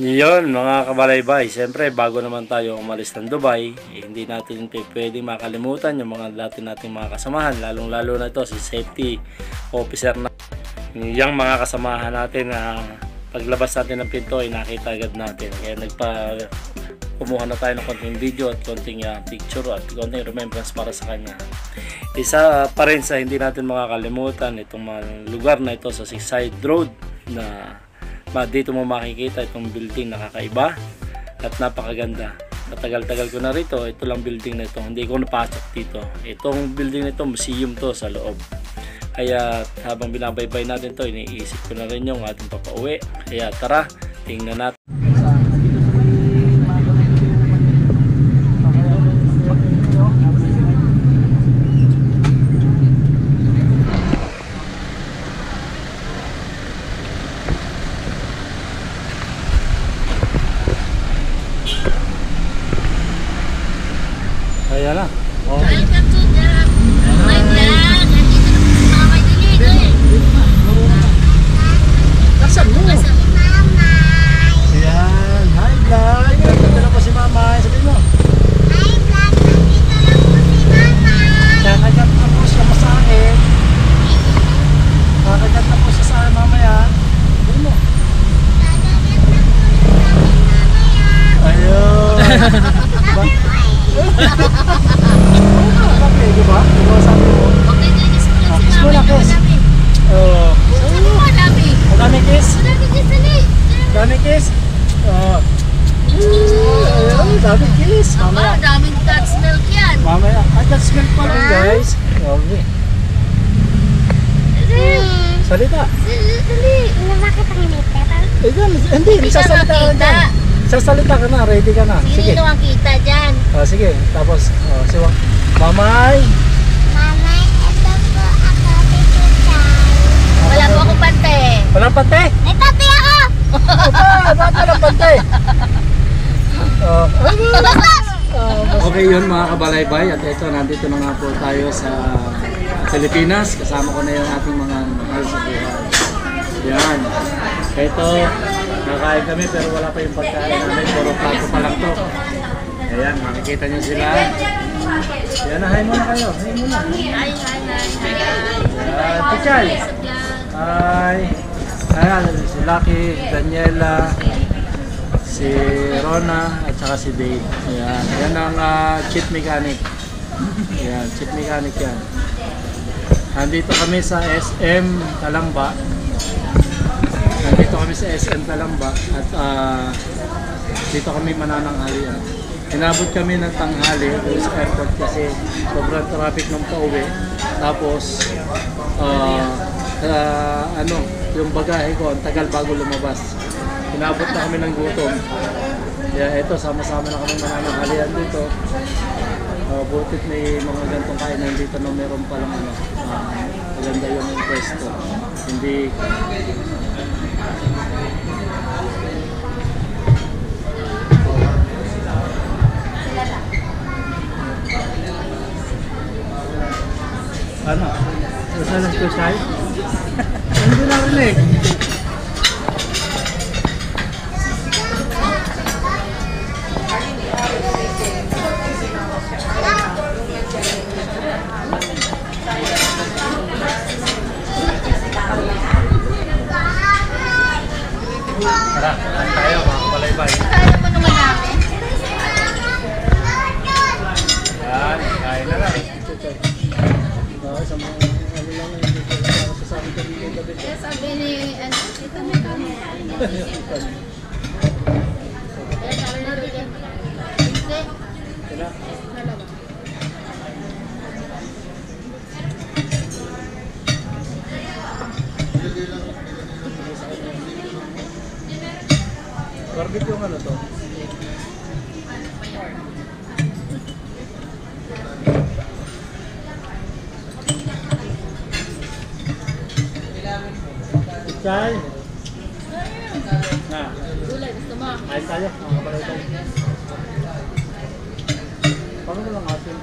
Yun mga kabalaybay, siyempre bago naman tayo umalis ng Dubai, hindi natin pwedeng makalimutan yung mga dati nating mga kasamahan, lalong lalo na ito si safety officer na yung mga kasamahan natin na paglabas natin ng pinto ay nakita agad natin, kaya kumuha na tayo ng konting video at konting picture at konting remembrance para sa kanya. Isa pa rin sa hindi natin makakalimutan itong mga lugar na ito sa Seaside Road na dito mo makikita itong building na kakaiba at napakaganda. Matagal-tagal ko na rito, ito lang building na ito, hindi ko napasok dito. Itong building na ito, museum to sa loob. Kaya habang binabaybay natin to, iniisip ko na rin yung ating papauwi. Kaya tara, tingnan natin. Ayan na. Oh. Welcome to my vlog. Nandito na po si Mama Dilito eh. Nasaan mo? Kasama si Mama. Ayan. Hi vlog. Nandito na po si Mama. Sabihin mo. Hi vlog. Nandito na po si Mama. Kakagat na po siya masahin. Kakagat na po siya sa akin mamaya. Sabihin mo. Kakagat na po si Mama. Ayun. Bakit? Diba? Diba sabi mo? Okay, kiss mo lang si Kiss mo Mama. lang, kiss. Madami. Oo. Sabi mo, madami. Madami kiss? Madami kiss, dali. Dami kiss? Oo. Ayun, dami kiss. Mamaya. Daming touch milk yan. Mamaya. Ay, that's milk pa rin guys. Okay. Salita. Dali. Bakit ang init? Hindi. Sasalita ka na. Sasalita ka na. Ready ka na. Sige. Sino ang kita dyan? Sige. Tapos, siwang. Mamay. Mama, ito po ako, Tito Chay. Wala po akong pante. Walang pante? May pante ako! Bakit walang pante? Okay yun mga kabalaybay. At ito, nandito na nga po tayo sa Pilipinas. Kasama ko na yung ating mga mahal sa buhay. Yan. Ito, nakain kami pero wala pa yung pagkain namin. Puro plato pa lang to. Ayan, makikita nyo sila. Yan, hi muna kayo. Hi muna. Hi. Tichay. Hi. Ayan, si Lucky, Daniela, si Rona, at saka si Dave. Ayan, yan ang cheat mechanic. Ayan, cheat mechanic yan. Nandito kami sa SM Talamba. At dito kami manananghalian. Inabot kami ng tanghali doon sa airport kasi sobrang traffic ng pauwi. Tapos yung bagahe ko ang tagal bago lumabas. Inabot na kami ng gutom. Kaya ito, sama-sama na kami manananghalian dito. Butit may mga gantong kainan dito na meron palang maganda yung pwesto. Hindi ano? Saan ang kusay? Hindi na rinig. Tara, tayo mga kabalaybay. Kaya mo naman namin. Yan, kain na lang. Sa mga ano lang hindi ko lang sasabi ko dito gabi. Sabi ni, ito may kami. Barbecue yung ano to? Chay! Na. Gulay, gusto mo? Ayos tayo, mga kabalaybay. Paano lang asin?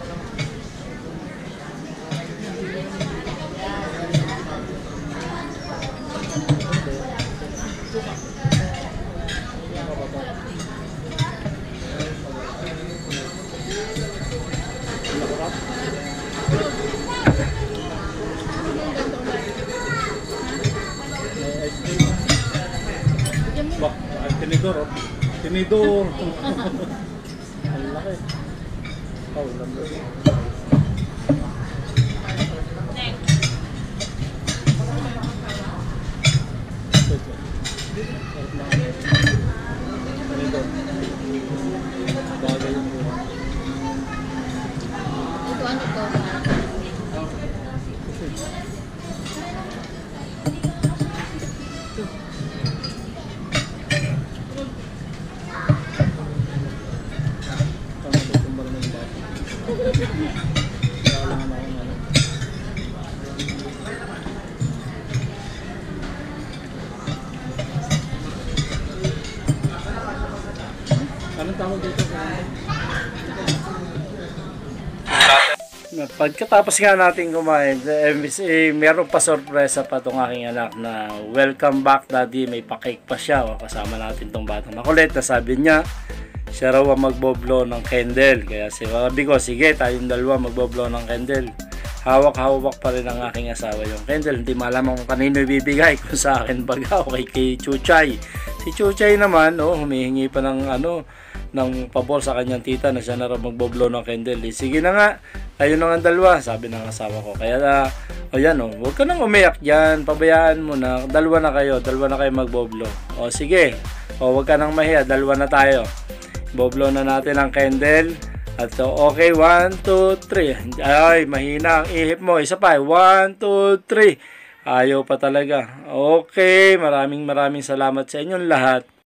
Tinidor, oh. Tinidor. Ang laki. Oh, number. Ito ano to? Anong tawag dito? Pagkatapos nga natin kumain, meron pa sorpresa pa itong aking anak na welcome back daddy, may pa-cake pa siya. O, kasama natin itong batang makulit na sabi niya, siya raw ang magboblow ng candle. Kaya sabi ko, sige tayong dalawa magboblow ng candle. Hawak-hawak pa rin ang aking asawa yung candle. Hindi malaman kung kanino ibibigay, kung sa akin baga o kay Chuchay. Si Chuchay naman, humihingi pa ng ng pabor sa kanyang tita na siya na raw magboblow ng candle. Sige na nga, tayo na nga dalawa, sabi ng asawa ko. Kaya, huwag ka nang umiyak dyan, pabayaan mo na, dalawa na kayo magboblow. O sige, huwag ka nang mahiya, dalawa na tayo. Boblow na natin ang candle. At okay, 1, 2, 3. Ay, mahina ang ihip mo. Isa pa, 1, 2, 3. Ayaw pa talaga. Okay, maraming salamat sa inyong lahat.